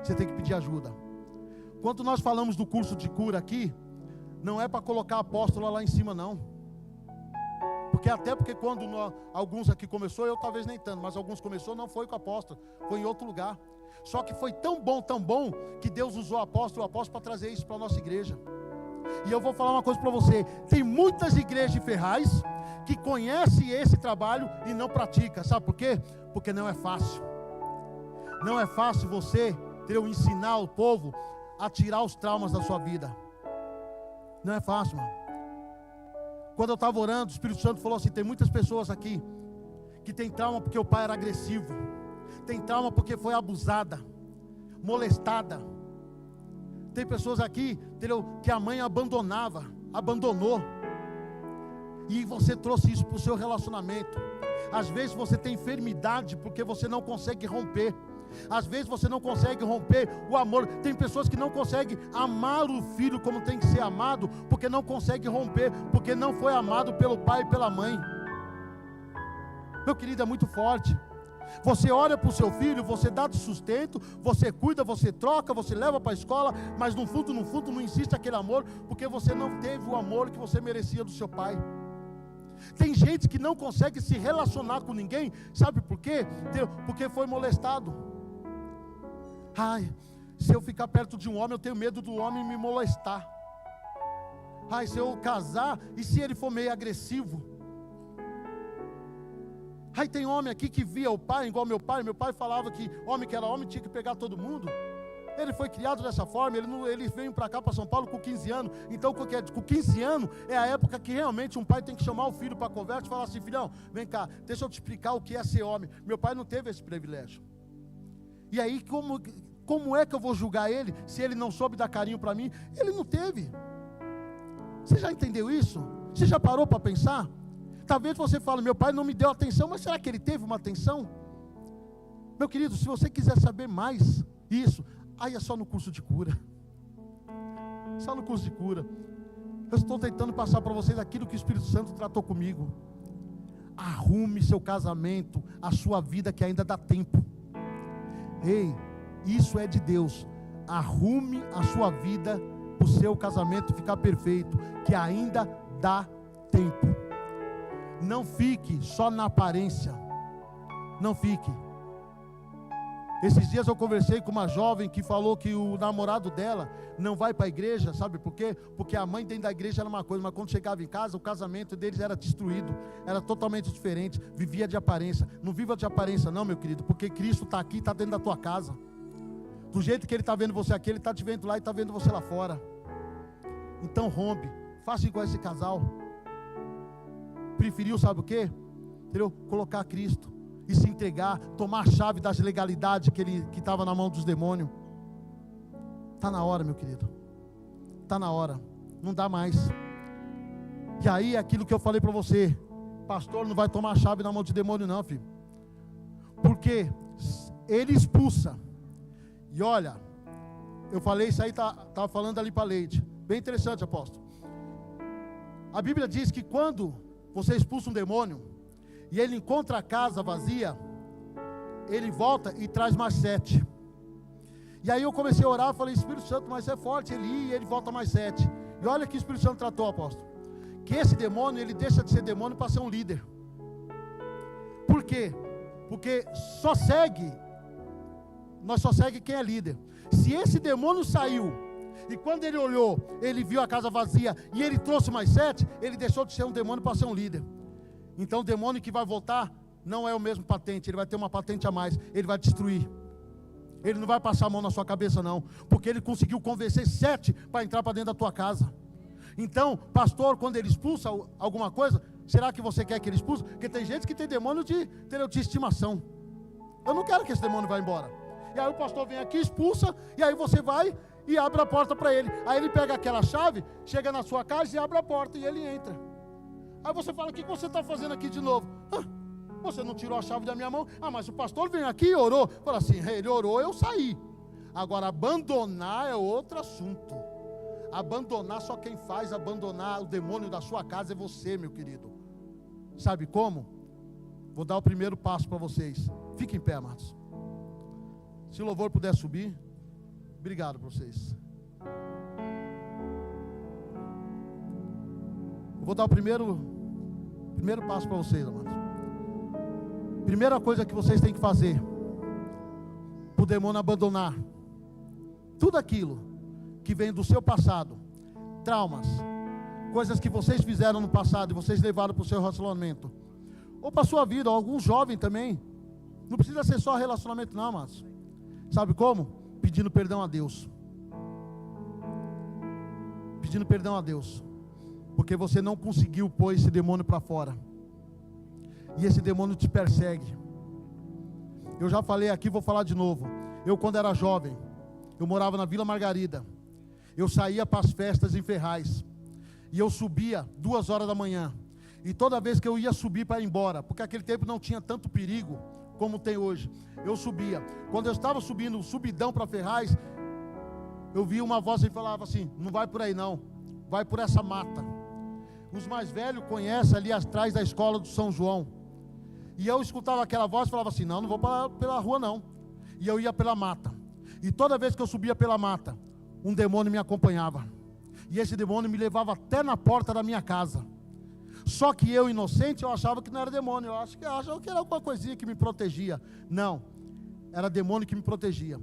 Você tem que pedir ajuda. Quando nós falamos do curso de cura aqui, não é para colocar apóstolo lá em cima não. Porque quando alguns aqui começou, eu talvez nem tanto, mas alguns começou, não foi com o apóstolo, foi em outro lugar. Só que foi tão bom, que Deus usou o apóstolo para trazer isso para a nossa igreja. E eu vou falar uma coisa para você: tem muitas igrejas de Ferraz que conhecem esse trabalho e não praticam. Sabe por quê? Porque não é fácil. Não é fácil você ensinar o povo a tirar os traumas da sua vida. Não é fácil, mano. Quando eu estava orando, o Espírito Santo falou assim: tem muitas pessoas aqui que tem trauma porque o pai era agressivo, tem trauma porque foi abusada, molestada. Tem pessoas aqui, entendeu, que a mãe abandonou, e você trouxe isso para o seu relacionamento. Às vezes você tem enfermidade porque você não consegue romper. Às vezes você não consegue romper o amor. Tem pessoas que não conseguem amar o filho como tem que ser amado, porque não consegue romper, porque não foi amado pelo pai e pela mãe. Meu querido, é muito forte. Você olha para o seu filho, você dá de sustento, você cuida, você troca, você leva para a escola, mas no fundo não insiste aquele amor, porque você não teve o amor que você merecia do seu pai. Tem gente que não consegue se relacionar com ninguém, sabe por quê? Porque foi molestado. Ai, se eu ficar perto de um homem, eu tenho medo do homem me molestar. Ai, se eu casar, e se ele for meio agressivo? Ai, tem homem aqui que via o pai igual meu pai falava que homem que era homem tinha que pegar todo mundo. Ele foi criado dessa forma, ele veio para cá, para São Paulo com 15 anos, então com 15 anos é a época que realmente um pai tem que chamar o filho para conversa e falar assim: filhão, vem cá, deixa eu te explicar o que é ser homem. Meu pai não teve esse privilégio. E aí como é que eu vou julgar ele, se ele não soube dar carinho para mim? Ele não teve. Você já entendeu isso? Você já parou para pensar? Talvez você fale: meu pai não me deu atenção, mas será que ele teve uma atenção? Meu querido, se você quiser saber mais isso, aí é só no curso de cura. Só no curso de cura. Eu estou tentando passar para vocês aquilo que o Espírito Santo tratou comigo. Arrume seu casamento, a sua vida, que ainda dá tempo. Ei, isso é de Deus. Arrume a sua vida, o seu casamento ficar perfeito, que ainda dá tempo. Não fique só na aparência. Não fique. Esses dias eu conversei com uma jovem que falou que o namorado dela não vai para a igreja, sabe por quê? Porque a mãe dentro da igreja era uma coisa, mas quando chegava em casa, o casamento deles era destruído, era totalmente diferente, vivia de aparência. Não viva de aparência não, meu querido, porque Cristo está aqui, está dentro da tua casa. Do jeito que Ele está vendo você aqui, Ele está te vendo lá e está vendo você lá fora. Então rompe, faça igual esse casal. Preferiu, sabe o quê? Entendeu? Colocar Cristo e se entregar, tomar a chave das legalidades que estava na mão dos demônios. Está na hora, meu querido. Está na hora. Não dá mais. E aí é aquilo que eu falei para você. Pastor, não vai tomar a chave na mão de demônio não, filho. Porque ele expulsa. E olha, eu falei isso aí, estava falando ali para Leite. Bem interessante, apóstolo. A Bíblia diz que quando você expulsa um demônio e ele encontra a casa vazia, ele volta e traz mais 7. E aí eu comecei a orar, falei, Espírito Santo, mas é forte, ele ia e ele volta mais 7. E olha que o Espírito Santo tratou, apóstolo, que esse demônio, ele deixa de ser demônio para ser um líder. Por quê? Porque nós só segue quem é líder. Se esse demônio saiu, e quando ele olhou, ele viu a casa vazia, e ele trouxe mais 7, ele deixou de ser um demônio para ser um líder. Então o demônio que vai voltar, não é o mesmo patente, ele vai ter uma patente a mais, ele vai destruir. Ele não vai passar a mão na sua cabeça não, porque ele conseguiu convencer 7 para entrar para dentro da tua casa. Então, pastor, quando ele expulsa alguma coisa, será que você quer que ele expulse? Porque tem gente que tem demônio de estimação. Eu não quero que esse demônio vá embora. E aí o pastor vem aqui, expulsa, e aí você vai e abre a porta para ele. Aí ele pega aquela chave, chega na sua casa e abre a porta e ele entra. Aí você fala, o que você está fazendo aqui de novo? Você não tirou a chave da minha mão? Mas o pastor veio aqui e orou. Fala assim, ele orou, eu saí. Agora, abandonar é outro assunto. Abandonar, só quem faz abandonar o demônio da sua casa é você, meu querido. Sabe como? Vou dar o primeiro passo para vocês. Fiquem em pé, amados. Se o louvor puder subir. Obrigado para vocês. Eu vou dar o primeiro passo para vocês, amados. Primeira coisa que vocês têm que fazer para o demônio abandonar tudo aquilo que vem do seu passado, traumas, coisas que vocês fizeram no passado e vocês levaram para o seu relacionamento, ou para a sua vida, ou algum jovem também. Não precisa ser só relacionamento não, mas sabe como? Pedindo perdão a Deus. Pedindo perdão a Deus, porque você não conseguiu pôr esse demônio para fora. E esse demônio te persegue. Eu já falei aqui, vou falar de novo. Eu quando era jovem, eu morava na Vila Margarida. Eu saía para as festas em Ferraz. E eu subia 2 horas da manhã. E toda vez que eu ia subir para ir embora, porque naquele tempo não tinha tanto perigo como tem hoje, eu subia. Quando eu estava subindo o subidão para Ferraz, eu vi uma voz que falava assim, não vai por aí não, vai por essa mata. Os mais velhos conhecem ali atrás da escola do São João. E eu escutava aquela voz e falava assim, não vou pela rua não. E eu ia pela mata. E toda vez que eu subia pela mata, um demônio me acompanhava. E esse demônio me levava até na porta da minha casa. Só que eu, inocente, eu achava que não era demônio. Eu achava que era alguma coisinha que me protegia. Não, era demônio que me protegia.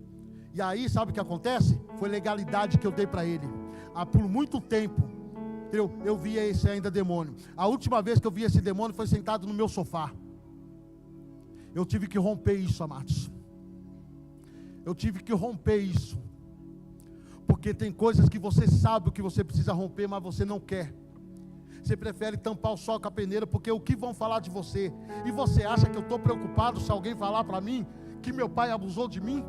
E aí, sabe o que acontece? Foi legalidade que eu dei para ele. Por muito tempo, eu via esse ainda demônio. A última vez que eu vi esse demônio foi sentado no meu sofá. Eu tive que romper isso, amados. Eu tive que romper isso. Porque tem coisas que você sabe o que você precisa romper, mas você não quer. Você prefere tampar o sol com a peneira, porque o que vão falar de você? E você acha que eu estou preocupado se alguém falar para mim que meu pai abusou de mim?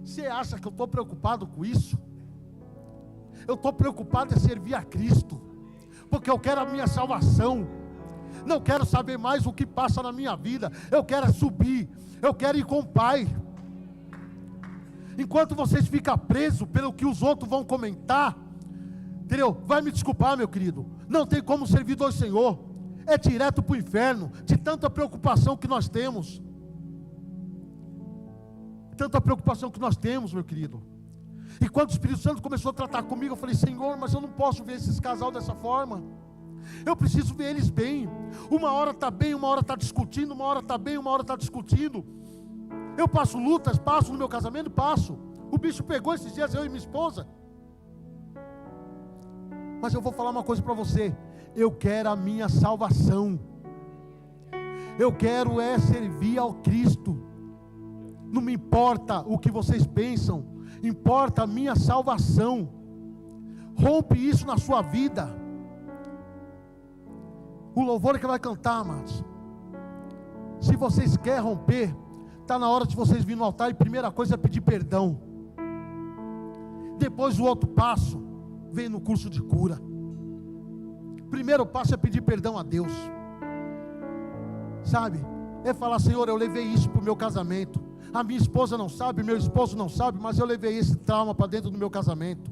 Você acha que eu estou preocupado com isso? Eu estou preocupado em servir a Cristo, porque eu quero a minha salvação. Não quero saber mais o que passa na minha vida. Eu quero subir, eu quero ir com o Pai. Enquanto vocês ficam presos pelo que os outros vão comentar, entendeu? Vai me desculpar, meu querido, não tem como servir do Senhor. É direto para o inferno, de tanta preocupação que nós temos. Tanta preocupação que nós temos, meu querido. E quando o Espírito Santo começou a tratar comigo, eu falei, Senhor, mas eu não posso ver esses casal dessa forma. Eu preciso ver eles bem. Uma hora está bem, uma hora está discutindo, uma hora está bem, uma hora está discutindo. Eu passo lutas, passo no meu casamento, passo. O bicho pegou esses dias, eu e minha esposa. Mas eu vou falar uma coisa para você. Eu quero a minha salvação. Eu quero servir ao Cristo. Não me importa o que vocês pensam, importa a minha salvação. Rompe isso na sua vida. O louvor que vai cantar, amados. Se vocês querem romper, está na hora de vocês virem no altar e a primeira coisa é pedir perdão. Depois o outro passo vem no curso de cura. Primeiro passo é pedir perdão a Deus. Sabe? É falar: Senhor, eu levei isso para o meu casamento. A minha esposa não sabe, meu esposo não sabe, mas eu levei esse trauma para dentro do meu casamento.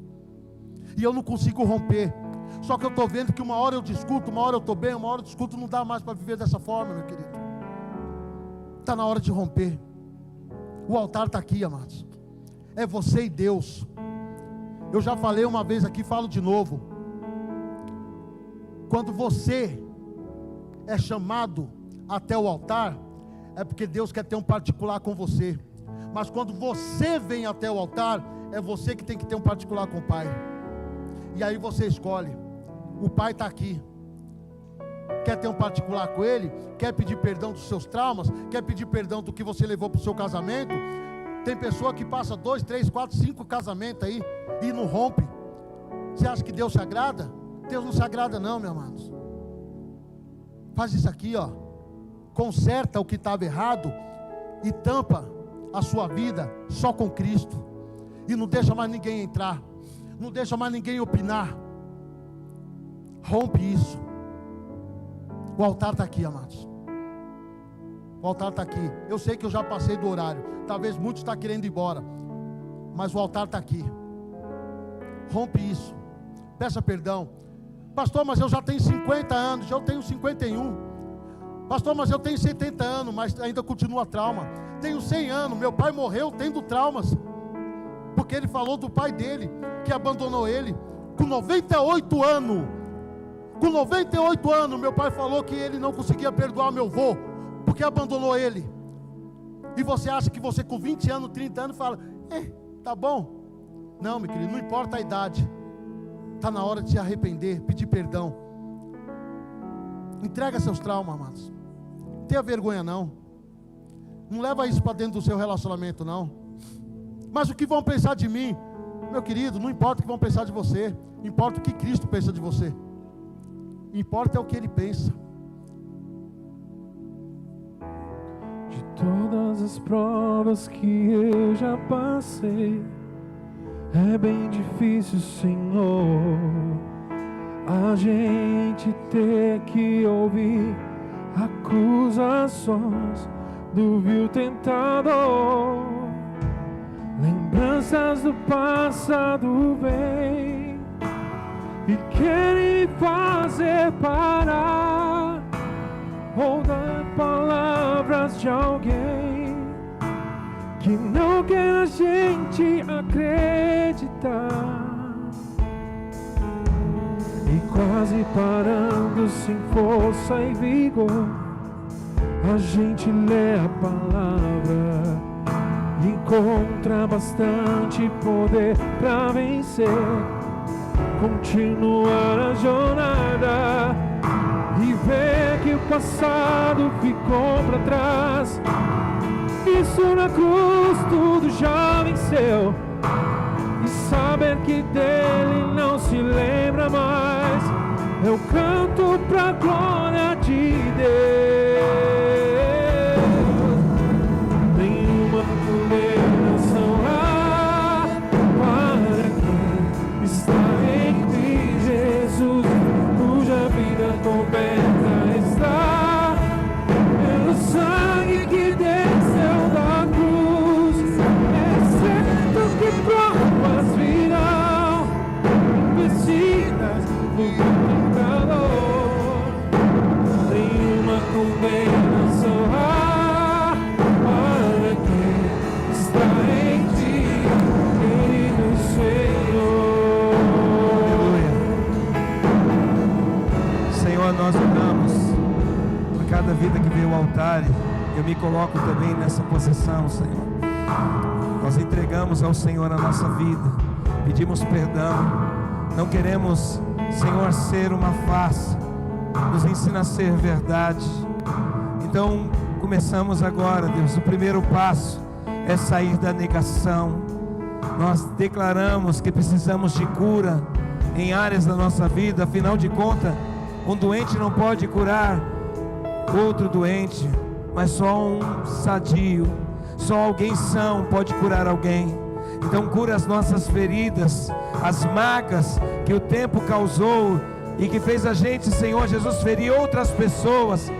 E eu não consigo romper. Só que eu estou vendo que uma hora eu discuto, uma hora eu estou bem, uma hora eu discuto, não dá mais para viver dessa forma, meu querido. Está na hora de romper. O altar está aqui, amados. É você e Deus. Eu já falei uma vez aqui, falo de novo. Quando você é chamado até o altar, é porque Deus quer ter um particular com você. Mas quando você vem até o altar, é você que tem que ter um particular com o Pai. E aí você escolhe. O Pai está aqui. Quer ter um particular com Ele? Quer pedir perdão dos seus traumas? Quer pedir perdão do que você levou para o seu casamento? Tem pessoa que passa 2, 3, 4, 5 casamentos aí e não rompe. Você acha que Deus se agrada? Deus não se agrada não, meus amados. Faz isso aqui, ó. Conserta o que estava errado e tampa a sua vida só com Cristo. E não deixa mais ninguém entrar. Não deixa mais ninguém opinar. Rompe isso. O altar está aqui, amados. O altar está aqui. Eu sei que eu já passei do horário. Talvez muitos estão querendo ir embora. Mas o altar está aqui. Rompe isso. Peça perdão. Pastor, mas eu já tenho 50 anos. Eu tenho 51. Pastor, mas eu tenho 70 anos. Mas ainda continua trauma. Tenho 100 anos. Meu pai morreu tendo traumas. Porque ele falou do pai dele, que abandonou ele. Com 98 anos. Com 98 anos, meu pai falou que ele não conseguia perdoar meu avô, porque abandonou ele. E você acha que você com 20 anos, 30 anos, fala: tá bom. Não, meu querido, não importa a idade. Está na hora de se arrepender, pedir perdão. Entrega seus traumas, amados. Não tenha vergonha não. Não leva isso para dentro do seu relacionamento não. Mas o que vão pensar de mim? Meu querido, não importa o que vão pensar de você. Importa o que Cristo pensa de você. Importa é o que Ele pensa. De todas as provas que eu já passei, é bem difícil, Senhor, a gente ter que ouvir acusações do vil tentador. Lembranças do passado vêm e querem fazer parar, ou dar palavras de alguém que não quer a gente acreditar. E quase parando sem força e vigor, a gente lê a palavra e encontra bastante poder para vencer. Continuar a jornada e ver que o passado ficou para trás. Isso na cruz tudo já venceu, e saber que dele não se lembra mais. Eu canto pra glória de Deus. Nenhuma condenação há para quem está em Cristo Jesus, cuja vida coberta está pelo sangue que desceu da cruz. É certo que provas virão, investidas do calor. Nenhuma condenação há para quem está em ti, querido Senhor. Aleluia. Senhor, nós oramos por cada vida que veio ao altar. Eu me coloco também nessa posição, Senhor. Nós entregamos ao Senhor a nossa vida, pedimos perdão. Não queremos, Senhor, ser uma farsa. Nos ensina a ser verdade. Então começamos agora, Deus. O primeiro passo é sair da negação. Nós declaramos que precisamos de cura em áreas da nossa vida. Afinal de contas, um doente não pode curar outro doente, mas só um sadio, só alguém são pode curar alguém. Então cura as nossas feridas, as marcas que o tempo causou e que fez a gente, Senhor Jesus, ferir outras pessoas,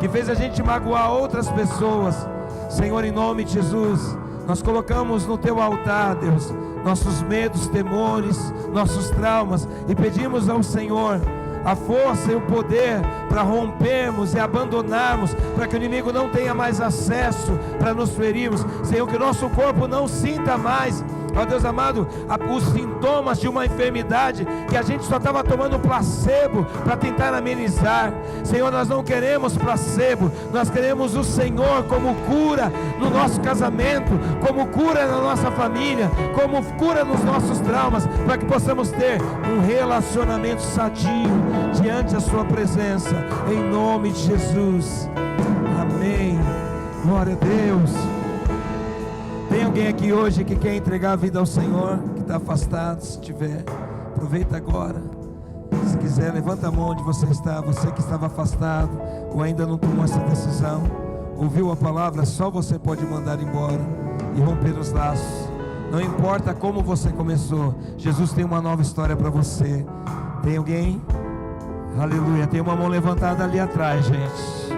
que fez a gente magoar outras pessoas. Senhor, em nome de Jesus, nós colocamos no Teu altar, Deus, nossos medos, temores, nossos traumas, e pedimos ao Senhor a força e o poder para rompermos e abandonarmos, para que o inimigo não tenha mais acesso para nos ferirmos. Senhor, que o nosso corpo não sinta mais, ó Deus amado, os sintomas de uma enfermidade que a gente só estava tomando placebo para tentar amenizar. Senhor, nós não queremos placebo, nós queremos o Senhor como cura no nosso casamento, como cura na nossa família, como cura nos nossos traumas, para que possamos ter um relacionamento sadio diante da sua presença, em nome de Jesus. Amém. Glória a Deus. Tem alguém aqui hoje que quer entregar a vida ao Senhor, que está afastado? Se tiver, aproveita agora. Se quiser, levanta a mão onde você está. Você que estava afastado ou ainda não tomou essa decisão, ouviu a palavra, só você pode mandar embora e romper os laços. Não importa como você começou, Jesus tem uma nova história para você. Tem alguém? Aleluia. Tem uma mão levantada ali atrás, gente.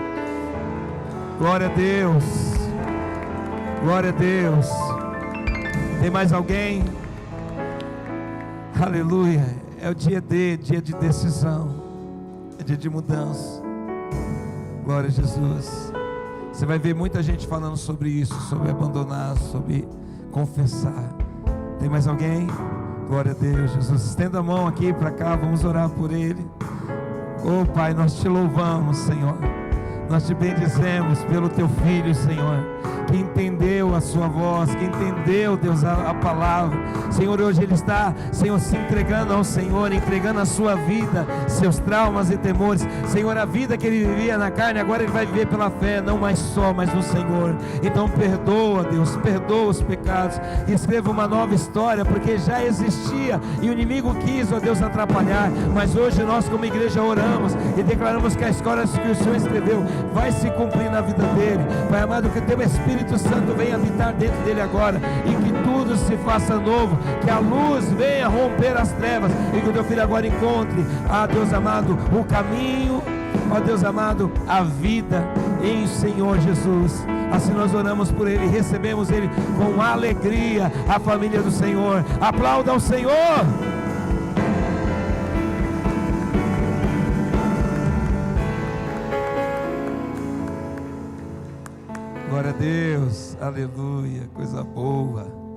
Glória a Deus. Glória a Deus. Tem mais alguém? Aleluia. É o dia de decisão. É dia de mudança. Glória a Jesus. Você vai ver muita gente falando sobre isso, sobre abandonar, sobre confessar. Tem mais alguém? Glória a Deus, Jesus. Estenda a mão aqui para cá, vamos orar por ele. Oh Pai, nós te louvamos, Senhor. Nós te bendizemos pelo teu filho, Senhor, que entendeu a sua voz, que entendeu, Deus, a palavra. Senhor, hoje ele está, Senhor, se entregando ao Senhor, entregando a sua vida, seus traumas e temores. Senhor, a vida que ele vivia na carne, agora ele vai viver pela fé, não mais só, mas no Senhor. Então perdoa, Deus, perdoa os pecados e escreva uma nova história, porque já existia e o inimigo quis, ó Deus, atrapalhar. Mas hoje nós como igreja oramos e declaramos que a história que o Senhor escreveu vai se cumprir na vida dele. Pai amado, que o teu Espírito Santo venha habitar dentro dele agora e que tudo se faça novo, que a luz venha romper as trevas e que o teu filho agora encontre, Deus amado, o caminho, ó Deus amado, a vida em Senhor Jesus. Assim nós oramos por ele, recebemos ele com alegria, a família do Senhor. Aplauda ao Senhor. Glória a Deus, aleluia, coisa boa.